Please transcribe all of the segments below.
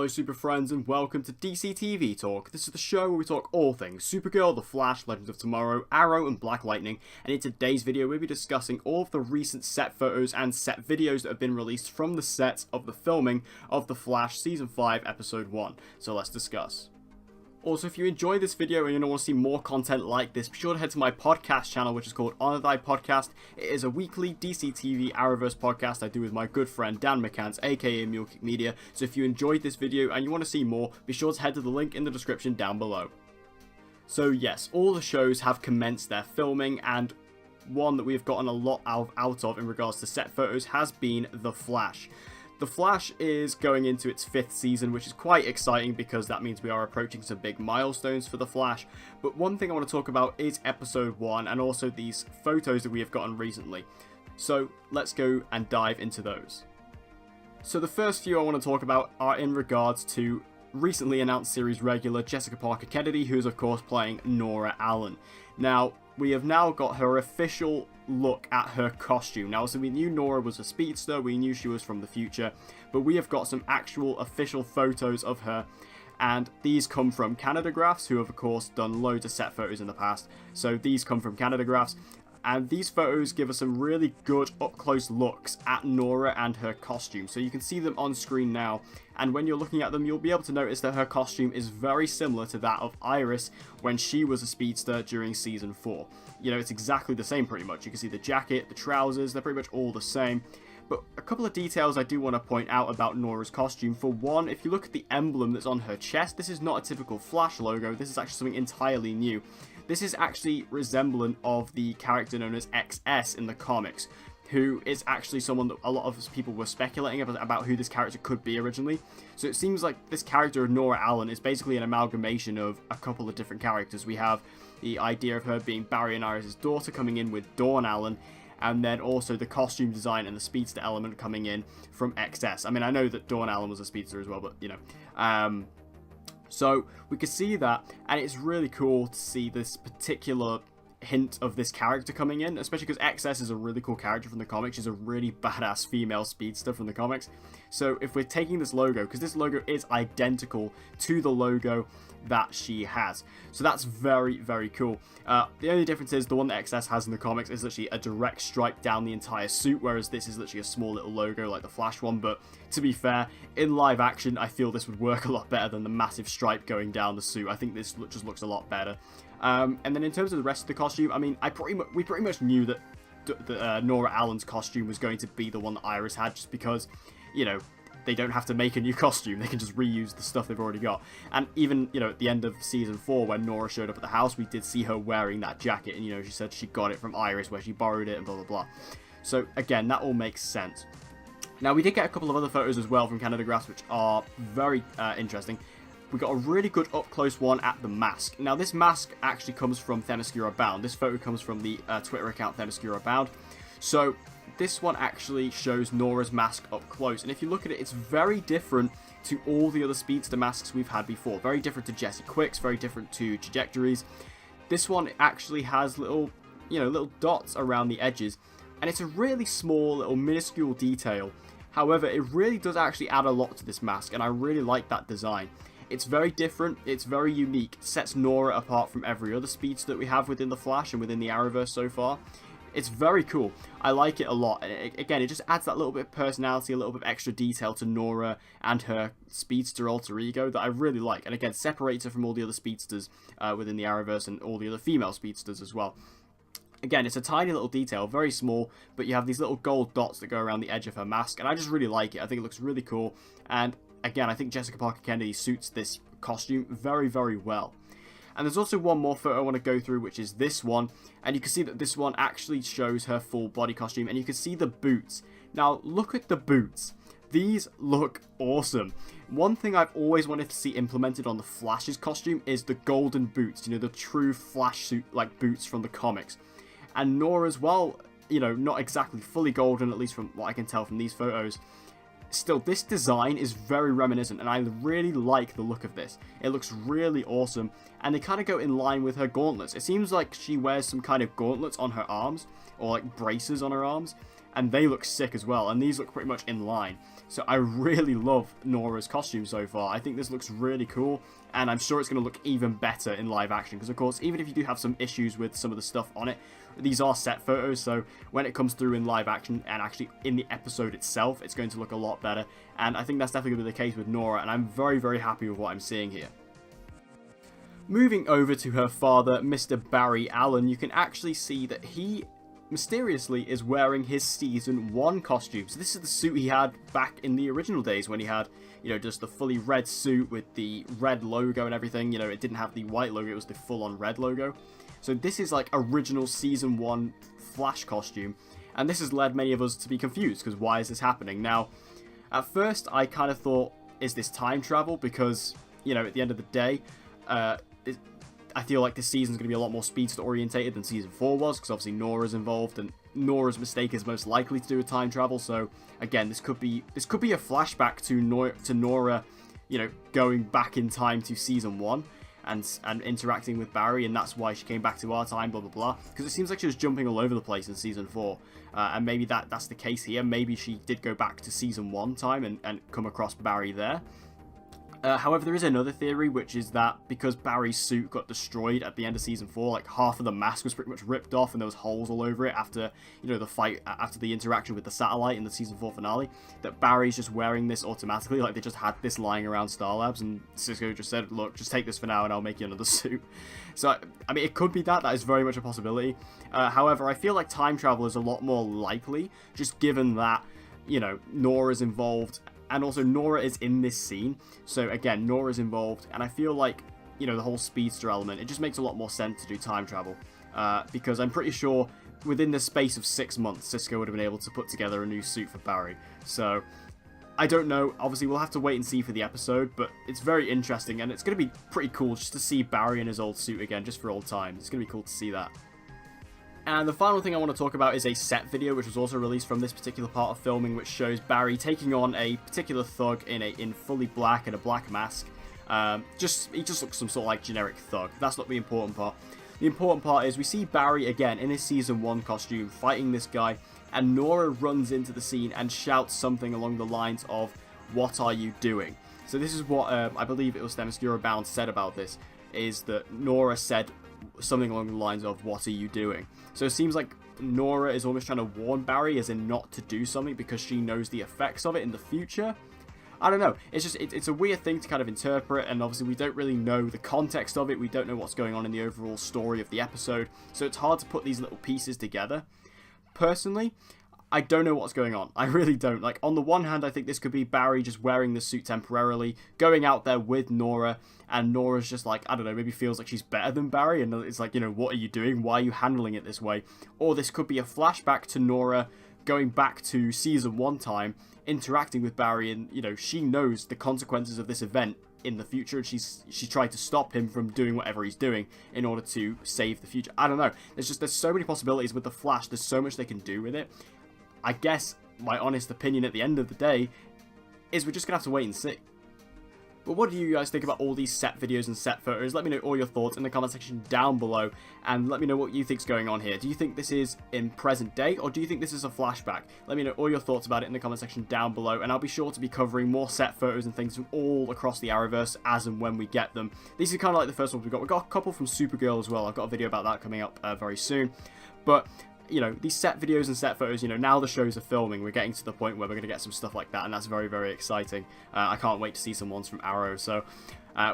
Hello super friends and welcome to DC TV Talk. This is the show where we talk all things Supergirl, The Flash, Legends of Tomorrow, Arrow and Black Lightning, and in today's video we'll be discussing all of the recent set photos and set videos that have been released from the sets of the filming of The Flash Season 5 Episode 1. So let's discuss. Also, if you enjoyed this video and you want to see more content like this, be sure to head to my podcast channel, which is called Honor Thy Podcast. It is a weekly DC TV Arrowverse podcast I do with my good friend Dan McCants, aka Mulekick Media. So if you enjoyed this video and you want to see more, be sure to head to the link in the description down below. So yes, all the shows have commenced their filming, and one that we have gotten a lot out of in regards to set photos has been The Flash. The Flash is going into its 5th season, which is quite exciting because that means we are approaching some big milestones for The Flash. But one thing I want to talk about is Episode 1 and also these photos that we have gotten recently. So let's go and dive into those. So the first few I want to talk about are in regards to recently announced series regular Jessica Parker Kennedy, who is of course playing Nora Allen. Now, we have now got her official look at her costume. Now, so we knew Nora was a speedster, we knew she was from the future, but we have got some actual official photos of her, and these come from Canadagraphs, who have of course done loads of set photos in the past. So these come from Canadagraphs, and these photos give us some really good up-close looks at Nora and her costume. So you can see them on screen now, and when you're looking at them, you'll be able to notice that her costume is very similar to that of Iris when she was a speedster during Season 4. You know, it's exactly the same pretty much. You can see the jacket, the trousers, they're pretty much all the same. But a couple of details I do want to point out about Nora's costume. For one, if you look at the emblem that's on her chest, this is not a typical Flash logo, this is actually something entirely new. This is actually resemblant of the character known as XS in the comics, who is actually someone that a lot of people were speculating about who this character could be originally. So it seems like this character of Nora Allen is basically an amalgamation of a couple of different characters. We have the idea of her being Barry and Iris' daughter coming in with Dawn Allen, and then also the costume design and the speedster element coming in from XS. I mean, I know that Dawn Allen was a speedster as well, but you know. So we could see that, and it's really cool to see this particular hint of this character coming in, especially because XS is a really cool character from the comics. She's a really badass female speedster from the comics. So if we're taking this logo, because this logo is identical to the logo that she has, so that's very, very cool. The only difference is the one that XS has in the comics is literally a direct stripe down the entire suit, whereas this is literally a small little logo like the Flash one. But to be fair, in live action, I feel this would work a lot better than the massive stripe going down the suit. I think this just looks a lot better. And then in terms of the rest of the costume, I mean, we pretty much knew that Nora Allen's costume was going to be the one that Iris had, just because, you know, they don't have to make a new costume. They can just reuse the stuff they've already got. And even, you know, at the end of Season 4, when Nora showed up at the house, we did see her wearing that jacket. And, you know, she said she got it from Iris, where she borrowed it, and blah, blah, blah. So, again, that all makes sense. Now, we did get a couple of other photos as well from Canadagraphs, which are very interesting. We got a really good up-close one at the mask. Now, this mask actually comes from Themyscira Bound. This photo comes from the Twitter account Themyscira Bound. So, this one actually shows Nora's mask up close. And if you look at it, it's very different to all the other speedster masks we've had before. Very different to Jesse Quick's, very different to Trajectories. This one actually has little, you know, little dots around the edges. And it's a really small, little minuscule detail. However, it really does actually add a lot to this mask, and I really like that design. It's very different, it's very unique, it sets Nora apart from every other speedster that we have within the Flash and within the Arrowverse so far. It's very cool. I like it a lot. Again, it just adds that little bit of personality, a little bit of extra detail to Nora and her speedster alter ego that I really like. And again, separates her from all the other speedsters within the Arrowverse and all the other female speedsters as well. Again, it's a tiny little detail, very small, but you have these little gold dots that go around the edge of her mask, and I just really like it. I think it looks really cool, and again, I think Jessica Parker Kennedy suits this costume very, very well. And there's also one more photo I want to go through, which is this one, and you can see that this one actually shows her full body costume, and you can see the boots. Now, look at the boots. These look awesome. One thing I've always wanted to see implemented on the Flash's costume is the golden boots, you know, the true Flash suit-like boots from the comics. And Nora's, well, you know, not exactly fully golden, at least from what I can tell from these photos. Still, this design is very reminiscent, and I really like the look of this. It looks really awesome, and they kind of go in line with her gauntlets. It seems like she wears some kind of gauntlets on her arms, or like braces on her arms, and they look sick as well, and these look pretty much in line. So I really love Nora's costume so far. I think this looks really cool, and I'm sure it's going to look even better in live action, because of course, even if you do have some issues with some of the stuff on it, these are set photos, so when it comes through in live action and actually in the episode itself, it's going to look a lot better, and I think that's definitely going to be the case with Nora, and I'm very, very happy with what I'm seeing here. Moving over to her father, Mr. Barry Allen, you can actually see that he mysteriously is wearing his season 1 costume. So this is the suit he had back in the original days when he had, you know, just the fully red suit with the red logo and everything. You know, it didn't have the white logo, it was the full-on red logo. So this is like original season 1 Flash costume, and this has led many of us to be confused, because why is this happening? Now, at first I kind of thought, is this time travel? Because, you know, at the end of the day, I feel like this season's going to be a lot more speedster orientated than season 4 was, because obviously Nora's involved, and Nora's mistake is most likely to do with time travel. So again, this could be a flashback to Nora, you know, going back in time to season 1 and interacting with Barry, and that's why she came back to our time, blah blah blah. Because it seems like she was jumping all over the place in season 4, and maybe that's the case here. Maybe she did go back to season 1 time and come across Barry there. However, there is another theory, which is that because Barry's suit got destroyed at the end of season 4, like half of the mask was pretty much ripped off and there was holes all over it after, you know, the fight, after the interaction with the satellite in the season 4 finale, that Barry's just wearing this automatically, like they just had this lying around Star Labs, and Cisco just said, look, just take this for now and I'll make you another suit. So, I mean, it could be that is very much a possibility. However, I feel like time travel is a lot more likely, just given that, you know, Nora's involved. And also, Nora is in this scene. So, again, Nora's involved. And I feel like, you know, the whole speedster element, it just makes a lot more sense to do time travel. Because I'm pretty sure within the space of 6 months, Cisco would have been able to put together a new suit for Barry. So, I don't know. Obviously, we'll have to wait and see for the episode. But it's very interesting. And it's going to be pretty cool just to see Barry in his old suit again, just for old times. It's going to be cool to see that. And the final thing I want to talk about is a set video, which was also released from this particular part of filming, which shows Barry taking on a particular thug in fully black and a black mask. He just looks some sort of like generic thug. That's not the important part. The important part is we see Barry again in his season 1 costume fighting this guy, and Nora runs into the scene and shouts something along the lines of, "What are you doing?" So this is what I believe it was Themyscira Bound said about this, is that Nora said something along the lines of, "What are you doing?" So it seems like Nora is almost trying to warn Barry, as in not to do something, because she knows the effects of it in the future. I don't know. It's just, it's a weird thing to kind of interpret, and obviously we don't really know the context of it. We don't know what's going on in the overall story of the episode, so it's hard to put these little pieces together. Personally, I don't know what's going on. I really don't. Like, on the one hand, I think this could be Barry just wearing the suit temporarily, going out there with Nora, and Nora's just like, I don't know, maybe feels like she's better than Barry, and it's like, you know, what are you doing? Why are you handling it this way? Or this could be a flashback to Nora going back to season 1 time, interacting with Barry, and, you know, she knows the consequences of this event in the future, and she tried to stop him from doing whatever he's doing in order to save the future. I don't know. There's so many possibilities with the Flash. There's so much they can do with it. I guess my honest opinion at the end of the day is we're just going to have to wait and see. But what do you guys think about all these set videos and set photos? Let me know all your thoughts in the comment section down below, and let me know what you think's going on here. Do you think this is in present day, or do you think this is a flashback? Let me know all your thoughts about it in the comment section down below, and I'll be sure to be covering more set photos and things from all across the Arrowverse as and when we get them. These are kind of like the first ones we've got. We've got a couple from Supergirl as well. I've got a video about that coming up very soon. But you know, these set videos and set photos, you know, now the shows are filming, we're getting to the point where we're going to get some stuff like that, and that's very, very exciting. I can't wait to see some ones from Arrow. So,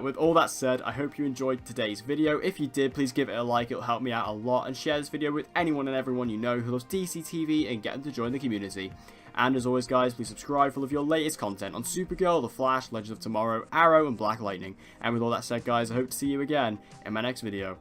with all that said, I hope you enjoyed today's video. If you did, please give it a like, it'll help me out a lot, and share this video with anyone and everyone you know who loves DC TV, and get them to join the community. And as always, guys, please subscribe for all of your latest content on Supergirl, The Flash, Legends of Tomorrow, Arrow, and Black Lightning. And with all that said, guys, I hope to see you again in my next video.